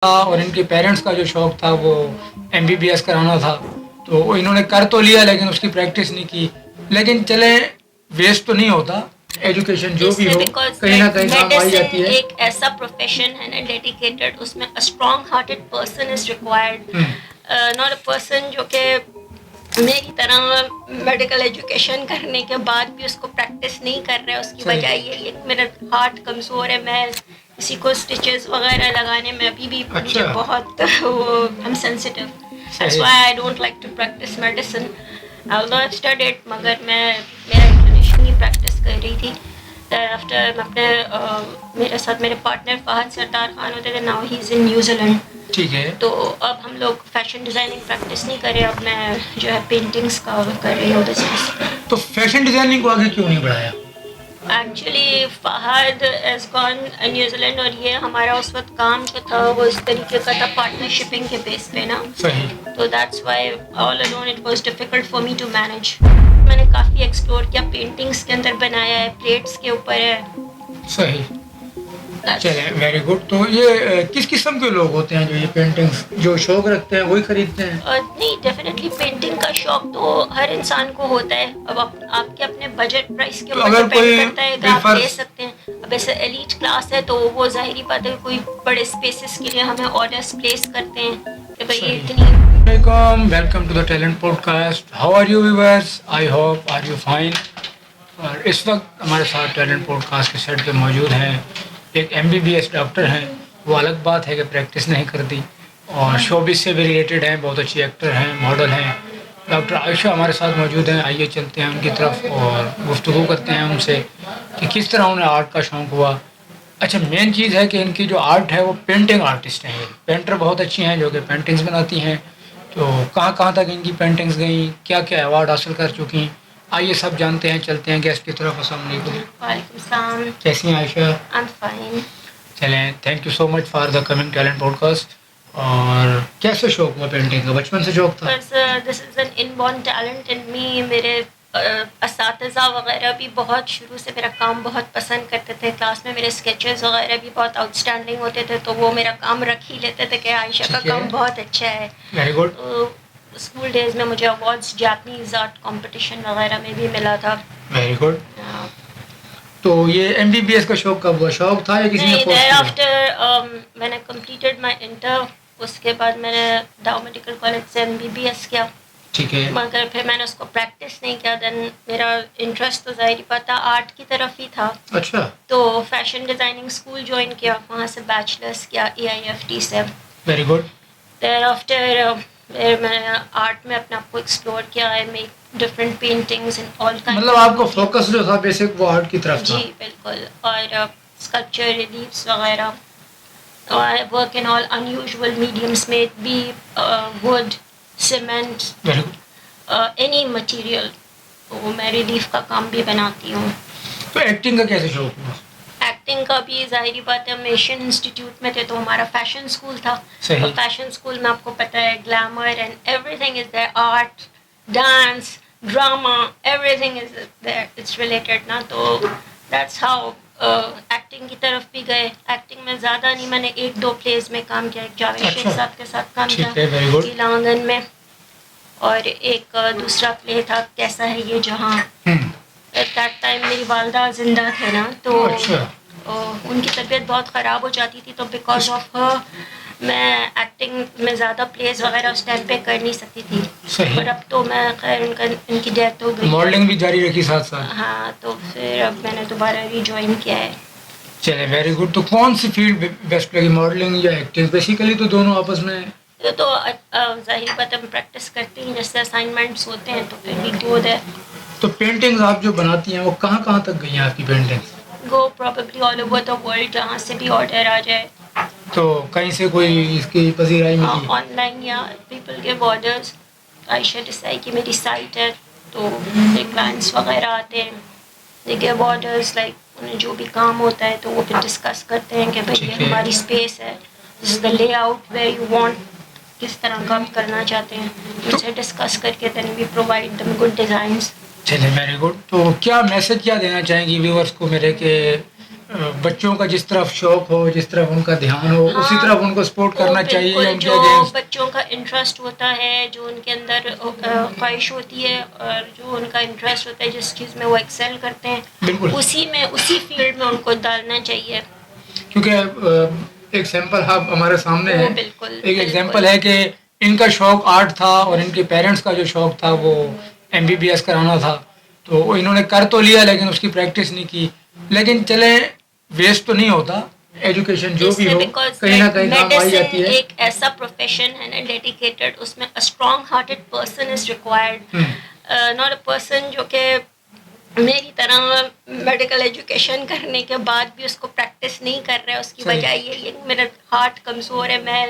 اور ان کے پیرنٹس کا جو شوق تھا وہ MBBS کرانا تھا، تو وہ انہوں نے کر تو لیا لیکن اس کی پریکٹس نہیں کی. لیکن چلیں، ویسٹ تو نہیں ہوتا، ایجوکیشن جو بھی ہو کہیں نہ کہیں کام آئی جاتی ہے. ایک ایسا پروفیشن ہے نا ڈیڈیکیٹڈ، اس میں strong hearted person is required, not a person جو کہ میری طرح میڈیکل ایجوکیشن کرنے کے بعد بھی اس کو پریکٹس نہیں کر رہا ہے. اس کی وجہ یہ ہے کہ میرا ہارٹ کمزور ہے، میں کسی کو اسٹچز وغیرہ لگانے میں ابھی بھی مجھے بہت وہ ہم sensitive. That's why I don't like to practice medicine. Although I've studied, مگر میں میرا انکلینیشن ہی پریکٹس کر رہی تھی. آفٹر میں اپنے میرے ساتھ میرے پارٹنر فہد سردار خان ہوتے تھے، now he is in New Zealand. ٹھیک ہے. تو اب ہم لوگ فیشن ڈیزائننگ پریکٹس نہیں کر رہے، اب میں جو ہے پینٹنگس کا کر رہی ہوں بزنس. تو فیشن ڈیزائننگ کو آگے کیوں نہیں بڑھایا؟ ایکچولی فہد از گون نیوزی لینڈ، اور یہ ہمارا اس وقت کام جو تھا وہ اس طریقے کا تھا پارٹنرشپنگ کے بیس پہ نا. صحیح. تو that's why all alone it was difficult for me to manage. میں نے کافی ایکسپلور کیا، پینٹنگس کے اندر بنایا ہے، پلیٹس کے اوپر ہے. صحیح. چلیں ویری گڈ. تو یہ کس قسم کے لوگ ہوتے ہیں جو یہ پینٹنگس جو شوق رکھتے ہیں وہی خریدتے ہیں؟ نہیں، ڈیفینیٹلی پینٹنگ کا شوق تو ہر انسان کو ہوتا ہے. اب آپ کے اپنے بجٹ پرائس کے اوپر ڈپینڈ کرتا ہے کہ آپ لے سکتے ہیں. اب ایسے ایلیٹ کلاس ہے تو وہ ظاہری بات ہے کوئی بڑے اسپیسز کے لیے ہمیں آرڈرس پلیس کرتے ہیں کہ بھائی اتنی. Welcome welcome to the talent podcast. How are you viewers? I hope are you fine. اور اس وقت ہمارے ساتھ ٹیلنٹ پوڈ کاسٹ کے سیٹ پہ موجود ہیں ایک MBBS ڈاکٹر ہیں. وہ الگ بات ہے کہ پریکٹس نہیں کرتی، اور شوبز سے بھی ریلیٹڈ ہیں، بہت اچھی ایکٹر ہیں، ماڈل ہیں. ڈاکٹر عائشہ ہمارے ساتھ موجود ہیں. آئیے چلتے ہیں ان کی طرف اور گفتگو کرتے ہیں ان سے کہ کس طرح انہیں آرٹ کا شوق ہوا. اچھا، مین چیز ہے کہ ان کی جو آرٹ ہے وہ پینٹنگ آرٹسٹ ہیں. پینٹر بہت اچھی ہیں جو کہ پینٹنگز بناتی ہیں. تو کہاں کہاں تک ان کی پینٹنگز گئیں، کیا کیا ایوارڈ حاصل کر چکی ہیں، آئیے سب جانتے ہیں. چلتے ہیں گیسٹ کی طرف. السلام علیکم. وعلیکم السلام. کیسی ہیں عائشہ؟ I'm fine. چلیں، thank you so much for the coming talent podcast. اور کیسے شوق ہوا پینٹنگ کا؟ بچپن سے شوق تھا؟ This is an in born talent in me. میرے اساتذہ وغیرہ بھی بہت شروع سے میرا کام بہت پسند کرتے تھے. کلاس میں میرے اسکیچز وغیرہ بھی بہت آؤٹ اسٹینڈنگ ہوتے تھے، تو وہ میرا کام رکھ ہی لیتے تھے کہ عائشہ کا کام بہت اچھا ہے. Very good. اسکول ڈیز میں مجھے ایوارڈس جاپنیز آرٹ کمپٹیشن وغیرہ میں بھی ملا تھا. Very good. تو یہ MBBS کا شوق کب ہوا؟ شوق تھا یا کسی نے فورس کیا؟ آفٹر میں نے کمپلیٹڈ مائی انٹر، اس کے بعد میں نے ڈاؤ میڈیکل کالج سے MBBS کیا. ٹھیک ہے. مگر پھر میں نے اس کو پریکٹس نہیں کیا. دین میرا انٹرسٹ تو ظاہر پتا آرٹ کی طرف ہی تھا. اچھا. تو فیشن ڈیزائننگ اسکول جوائن کیا، وہاں سے بیچلرس کیا EIFT سے. Very good. دین آفٹر میں نے آرٹ میں اپنے آپ کو ایکسپلور کیا. I make different paintings in all kind. مطلب آپ کو فوکس جو تھا بیسک وہ آرٹ کی طرف تھا؟ جی بالکل. اور اسکلپچر، ریلیفس وغیرہ. I work in all unusual mediums, may it be wood, cement, any material. تو میں ریلیف کا کام بھی بناتی ہوں. تو ایکٹنگ کا کیسے شوق ہوا؟ ایکٹنگ کا بھی ظاہری بات ہے، ہم ایشین انسٹیٹیوٹ میں تھے تو ہمارا فیشن اسکول تھا. صحیح. تو فیشن اسکول میں آپ کو پتہ ہے glamour and everything is there. Art, dance, drama, everything is there, it's related نا. تو دیٹس ہاؤ ایکٹنگ کی طرف بھی گئے. ایکٹنگ میں زیادہ نہیں، میں نے 1-2 پلیز میں کام کیا. ایک جاوید شیخ صاحب کے ساتھ کام کیا ضلع آنگن میں، اور ایک دوسرا پلے تھا کیسا ہے یہ جہاں. ایٹ دیٹ ٹائم میری والدہ زندہ تھے نا، تو ان کی طبیعت بہت خراب ہو جاتی تھی، تو بیکاز آف ہر میں ایکٹنگ میں زیادہ پلیز وغیرہ اس ٹائم پہ کر نہیں سکتی تھی. اور اب تو میں خیر ان کی ڈیتھ ہو گئی. ماڈلنگ بھی جاری رکھی ساتھ ساتھ؟ ہاں، تو پھر اب میں نے دوبارہ ری جوائن کیا ہے. چلے ویری گڈ. تو کون سی فیلڈ بیسٹ لگی، ماڈلنگ یا ایکٹنگ؟ بیسیکلی تو دونوں آپس میں تو ظاہر بات ہم پریکٹس کرتے ہیں، جیسے اسائنمنٹس ہوتے ہیں تو پھر وی گو دیر. تو پینٹنگز آپ جو بناتی ہیں وہ کہاں کہاں تک گئی ہیں آپ کی paintings? Go probably all over the world, جہاں سے بھی آرڈر آ جائے. تو کہیں سے کوئی اس کی پذیرائی ملی؟ آن لائن یا پیپل کے بارڈرز. عائشہ ڈسائی کی میری سائٹ ہے، تو کلائنٹس وغیرہ آتے ہیں، دے گیو آرڈرز لائک انہیں جو بھی کام ہوتا ہے تو وہ پھر ڈسکس کرتے ہیں کہ بھائی یہ ہماری اسپیس ہے، دس از دا lay out where you want, کس طرح کا آپ کرنا چاہتے ہیں. ان سے ڈسکس کر کے then we provide them good designs. چلے ویری گڈ. تو کیا میسج کیا دینا چاہیں گی ویورس کو میرے کہ بچوں کا جس طرف شوق ہو, جس طرف ان کا دھیان ہو, اسی طرف ان کو سپورٹ کرنا چاہیے یا ان کے جو اگینسٹ؟ بچوں کا انٹرسٹ ہوتا ہے, جو ان کے اندر خواہش ہوتی ہے اور جو ان کا انٹرسٹ ہوتا ہے, جس چیز میں وہ ایکسل کرتے ہیں, بالکل, اسی فیلڈ میں ان کو ڈالنا چاہیے. کیونکہ ایک سیمپل ہمارے سامنے ہے, بالکل ایک ایگزامپل ہے کہ ان کا شوق آرٹ تھا اور ان کے پیرنٹس کا جو شوق تھا وہ MBBS کرانا تھا, تو انہوں نے کر تو لیا لیکن اس کی پریکٹس نہیں کی. لیکن چلیں, ویسٹ تو نہیں ہوتا, ایجوکیشن جو بھی ہو کہیں نہ کہیں کام آئی جاتی ہے. ایک ایسا پروفیشن ہے نا ڈیڈیکیٹڈ, اس میں strong hearted person is required, not a person جو کہ میری طرح میڈیکل ایجوکیشن کرنے کے بعد بھی اس کو پریکٹس نہیں کر رہا ہے. اس کی وجہ یہ ہے کہ میرا ہارٹ کمزور ہے, میں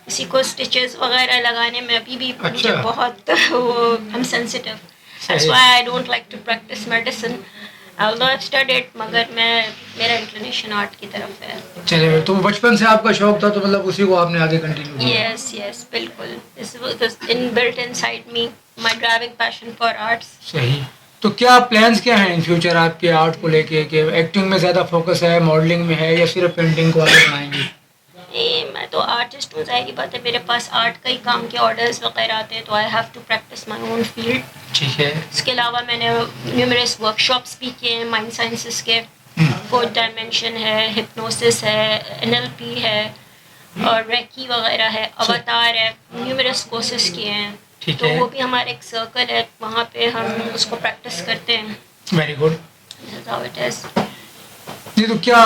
کسی کو اسٹچز وغیرہ لگانے میں ابھی بھی مجھے بہت وہ ہم sensitive. That's why I don't like to practice medicine. Although I've studied, مگر میرا انکلینیشن آرٹ کی طرف ہے. چلے, تو بچپن سے آپ کا شوق تھا تو مطلب اسی کو آپ نے آگے کنٹینیو کیا؟ Yes, بالکل. This was inbuilt inside me, my driving passion for arts. صحیح. تو کیا پلانس کیا ہیں ان فیوچر آپ کے آرٹ کو لے کے, کہ ایکٹنگ میں زیادہ فوکس ہے, ماڈلنگ میں ہے, یا صرف پینٹنگ کو آگے بڑھائیں گے؟ میں تو آرٹسٹ ہوں, ظاہری بات ہے میرے پاس آرٹ کا ہی کام کے آرڈرز وغیرہ آتے ہیں, تو I have to practise my own field. ٹھیک ہے. اس کے علاوہ میں نے نیومرس ورک شاپس بھی کیے ہیں مائنڈ سائنسز کے, فورتھ ڈائمینشن ہے, ہپنوسس ہے, NLP ہے, اور ریکی وغیرہ ہے, اواتار ہے, نیومرس کورسز کیے ہیں. تو وہ بھی ہمارا ایک سرکل ہے, وہاں پہ ہم اس کو پریکٹس کرتے ہیں. Very good. How it is. نہیں تو کیا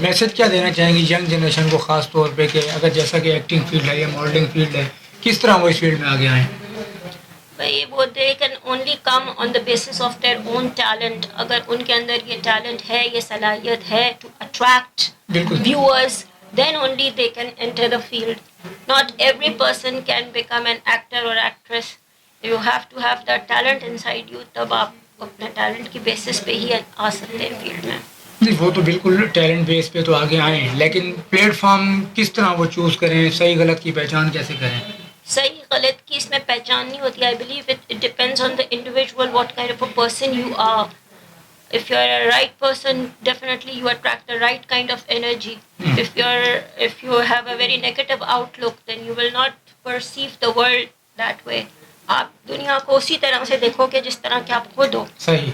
میسج کیا دینا چاہیں گی ینگ جنریشن کو, خاص طور پہ کہ اگر جیسا کہ ایکٹنگ فیلڈ ہے یا ماڈلنگ فیلڈ ہے, کس طرح وہ اس فیلڈ میں آگے آئیں؟ بھائی وہ they can only come on the basis of their own talent. اگر ان کے اندر یہ ٹیلنٹ ہے, یہ صلاحیت ہے to attract viewers, then only they can enter the field. Not every person can become an actor or actress. You have to have that talent inside you, تب آپ اپنے ٹیلنٹ کی بیسس پہ ہی آ سکتے ہیں فیلڈ میں. نہیں, وہ تو بالکل ٹیلنٹ بیس پہ تو آگے آئیں, لیکن پلیٹ فارم کس طرح وہ چوز کریں, صحیح غلط کی پہچان کیسے کریں؟ صحیح غلط کی اس میں پہچان نہیں ہوتی. I believe it depends on the individual what kind of a person you are. If you are a right person, definitely you attract the right kind of energy. If you have a very negative outlook, then you will not perceive the world that way. آپ دنیا کو اسی طرح سے دیکھو کہ جس طرح کہ آپ خود ہو. صحیح.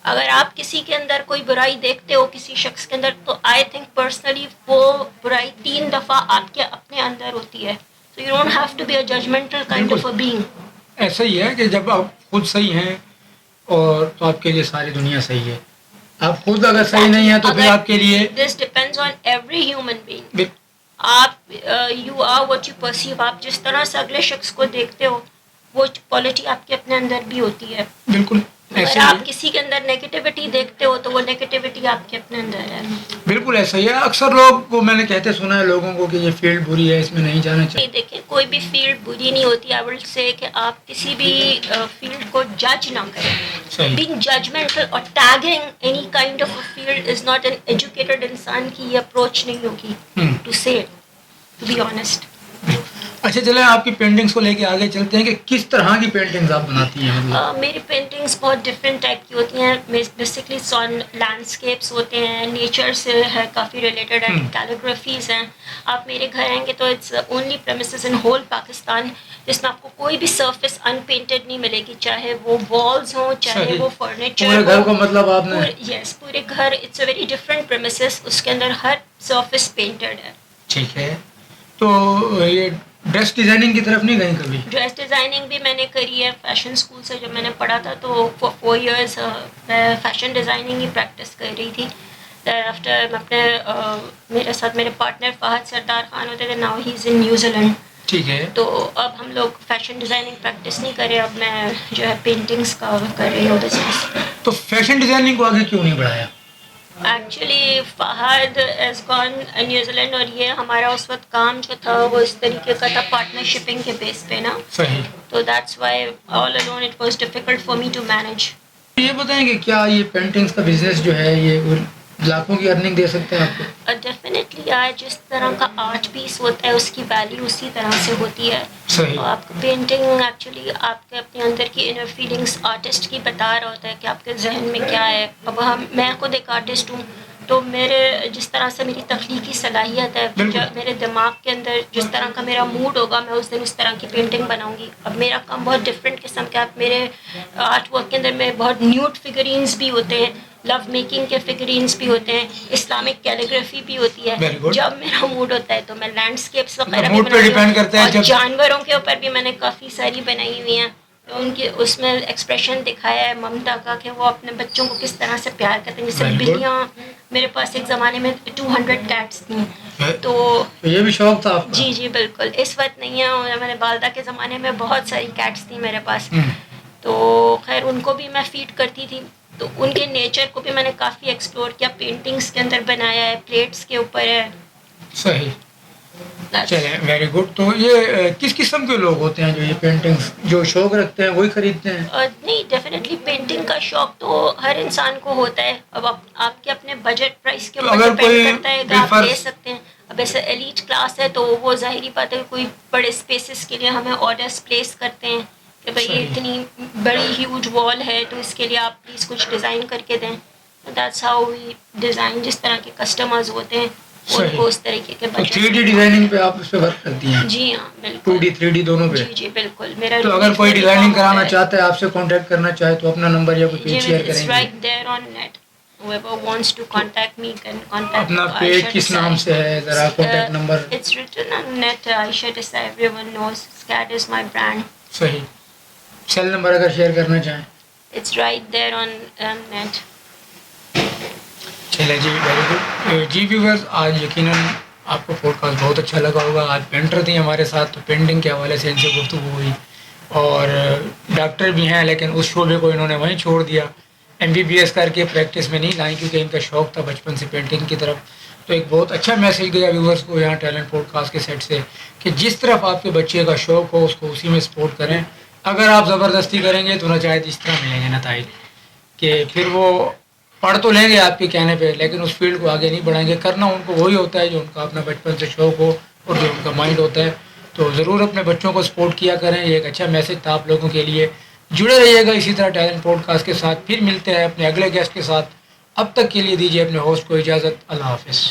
اگر آپ کسی کے اندر کوئی برائی دیکھتے ہو کسی شخص کے اندر, تو آئی تھنک پرسنلی وہ برائی 3 دفعہ آپ کے اپنے اندر ہوتی ہے. So you don't have to be a judgmental kind of a being. ایسا ہی ہے کہ جب آپ خود صحیح ہیں اور تو آپ کے لیے ساری دنیا صحیح ہے. آپ خود اگر صحیح نہیں ہیں تو پھر آپ کے لیے this depends on every human being. آپ you are what you perceive. آپ جس طرح سے اگلے شخص کو دیکھتے ہو وہ کوالٹی آپ کے اپنے اندر بھی ہوتی ہے. بالکل. اگر آپ کسی کے اندر نیگیٹیوٹی دیکھتے ہو تو وہ نیگیٹیوٹی آپ کے اپنے اندر ہے. بالکل ایسا ہی ہے. اکثر لوگ کو میں نے کہتے سنا ہے لوگوں کو کہ یہ فیلڈ بری ہے, اس میں نہیں جانا چاہیے. دیکھیں کوئی بھی فیلڈ بری نہیں ہوتی. آئی ول سے کہ آپ کسی بھی فیلڈ کو جج نہ کریں. بینگ ججمنٹل اور tagging any kind of a field is not an educated انسان کی یہ اپروچ نہیں ہوگی. ٹو سے ٹو بی آنیسٹ. اچھا چلیں آپ کی پینٹنگس کو لے کے آگے چلتے ہیں کہ کس طرح کی پینٹنگز آپ بناتی ہیں. میری پینٹنگس بہت ڈفرینٹ ٹائپ کی ہوتی ہیں. بیسکلی لینڈسکیپس ہوتے ہیں, نیچر سے ہے کافی ریلیٹڈ ہے, کیلیگرافیز ہیں. آپ میرے گھر آئیں گے تو it's only premises in whole Pakistan جس میں آپ کو کوئی بھی سرفیس ان پینٹڈ نہیں ملے گی, چاہے وہ والز ہوں چاہے وہ فرنیچر. پورے گھر کو مطلب آپ نے یس پورے گھر, it's a very different premises, اس کے اندر ہر سرفیس پینٹڈ ہے. ٹھیک ہے. تو یہ ڈریس ڈیزائننگ کی طرف نہیں گئی کبھی؟ ڈریس ڈیزائننگ بھی میں نے کری ہے. فیشن اسکول سے جب میں نے پڑھا تھا تو فور 4 ایئرس میں فیشن ڈیزائننگ ہی پریکٹس کر رہی تھی. دیر آفٹر میں اپنے میرے ساتھ میرے پارٹنر فہد سردار خان ہوتے تھے, now he is in New Zealand. ٹھیک ہے. تو اب ہم لوگ فیشن ڈیزائننگ پریکٹس نہیں کر رہے, اب میں جو ہے پینٹنگس کا کر رہی ہوں بزنس. تو فیشن ڈیزائننگ کو آگے کیوں نہیں بڑھایا؟ ایکچولی فہد از گون نیوزی لینڈ, اور یہ ہمارا اس وقت کام جو تھا وہ اس طریقے کا تھا پارٹنرشپنگ کے بیس پہ نا. صحیح. تو that's why all alone it was difficult for me to manage. یہ بتائیں کہ کیا یہ پینٹنگس کا بزنس جو ہے یہ لاکھوں کی ارننگ دے سکتے ہیں آپ کو؟ ڈیفینیٹلی آج جس طرح کا آرٹ پیس ہوتا ہے اس کی ویلیو اسی طرح سے ہوتی ہے. صحیح. آپ کو پینٹنگ ایکچولی آپ کے اپنے اندر کی انر فیلنگس آرٹسٹ کی بتا رہا ہوتا ہے کہ آپ کے ذہن میں کیا ہے. اب میں خود ایک آرٹسٹ ہوں, تو تو میرے جس طرح سے میری تخلیقی صلاحیت ہے، میرے دماغ کے اندر جس طرح کا میرا موڈ ہوگا میں اس دن اس طرح کی پینٹنگ بناؤں گی. اب میرا کام بہت ڈفرینٹ قسم کا ہے. میرے آرٹ ورک کے اندر میں بہت نیوڈ فگرینس بھی ہوتے ہیں، لو میکنگ کے فگرینس بھی ہوتے ہیں، اسلامک کیلیگرافی بھی ہوتی ہے. جب میرا موڈ ہوتا ہے تو میں لینڈسکیپس وغیرہ بھی بناتی ہوں، اور جانوروں کے اوپر بھی میں نے کافی ساری بنائی ہوئی ہیں. ان کے اس میں ایکسپریشن دکھایا ہے ممتا کا کہ وہ اپنے بچوں کو کس طرح سے پیار کرتے ہیں. جیسے بلیاں، میرے پاس ایک زمانے میں 200 کیٹس تھیں. تو یہ بھی شوق تھا آپ کا؟ جی جی بالکل. اس وقت نہیں ہے، اور میرے والدہ کے زمانے میں بہت ساری کیٹس تھیں میرے پاس. تو خیر ان کو بھی میں فیڈ کرتی تھی. تو ان کے نیچر کو بھی میں نے کافی ایکسپلور کیا، پینٹنگس کے اندر بنایا ہے، پلیٹس کے اوپر ہے. صحیح. چلیں ویری گڈ. تو یہ کس قسم کے لوگ ہوتے ہیں جو یہ پینٹنگس جو شوق رکھتے ہیں وہی خریدتے ہیں؟ نہیں، ڈیفینیٹلی پینٹنگ کا شوق تو ہر انسان کو ہوتا ہے. اب آپ کے اپنے بجٹ پرائس کے اوپر ڈپینڈ کرتا ہے کہ آپ لے سکتے ہیں. اب ایسے ایلیٹ کلاس ہے تو وہ ظاہری بات ہے کوئی بڑے اسپیسز کے لیے ہمیں آرڈرس پلیس کرتے ہیں کہ بھائی اتنی بڑی ہیوج وال ہے تو اس کے لیے آپ پلیز کچھ ڈیزائن کر کے دیں. That's how we design. جس طرح کے کسٹمرز ہوتے ہیں ان کو اس طریقے کے بجٹ. 3D ڈیزائننگ پہ آپ اس پہ ورک کرتی ہیں؟ جی ہاں بالکل. 2D 3D دونوں پہ؟ جی جی بالکل. میرا تو اگر کوئی ڈیزائننگ کرانا چاہتا ہے آپ سے کانٹیکٹ کرنا چاہے تو اپنا نمبر یا کوئی پیج شیئر کریں گے؟ Right there on net. whoever wants to contact me can contact. اپنا پیج کس نام سے ہے ذرا contact number? It's written on net. Aisha Desai. Everyone knows SCAD is my brand. صحیح. سیل نمبر اگر شیئر کرنا چاہیں؟ It's right there on net. چلے جی ویری گڈ. جی ویورز، آج یقیناً آپ کو پوڈ کاسٹ بہت اچھا لگا ہوگا. آج پینٹر تھیں ہمارے ساتھ تو پینٹنگ کے حوالے سے ان سے گفتگو ہوئی، اور ڈاکٹر بھی ہیں لیکن اس شعبے کو انہوں نے وہیں چھوڑ دیا. MBBS کر کے پریکٹس میں نہیں لائیں کیونکہ ان کا شوق تھا بچپن سے پینٹنگ کی طرف. تو ایک بہت اچھا میسیج گیا ویورز کو یہاں ٹیلنٹ پوڈ کاسٹ کے سیٹ سے کہ جس طرف آپ کے بچے کا شوق ہو اس کو اسی میں سپورٹ کریں. اگر آپ زبردستی کریں گے تو نہ چاہے اس طرح ملیں گے نتائج کہ پھر وہ پڑھ تو لیں گے آپ کے کہنے پہ لیکن اس فیلڈ کو آگے نہیں بڑھائیں گے. کرنا ان کو وہی ہوتا ہے جو ان کا اپنا بچپن سے شوق ہو اور جو ان کا مائنڈ ہوتا ہے. تو ضرور اپنے بچوں کو سپورٹ کیا کریں. یہ ایک اچھا میسیج تھا آپ لوگوں کے لیے. جڑے رہیے گا اسی طرح ٹیلنٹ پوڈ کاسٹ کے ساتھ. پھر ملتے ہیں اپنے اگلے گیسٹ کے ساتھ. اب تک کے لیے دیجیے اپنے ہوسٹ کو اجازت. اللہ حافظ.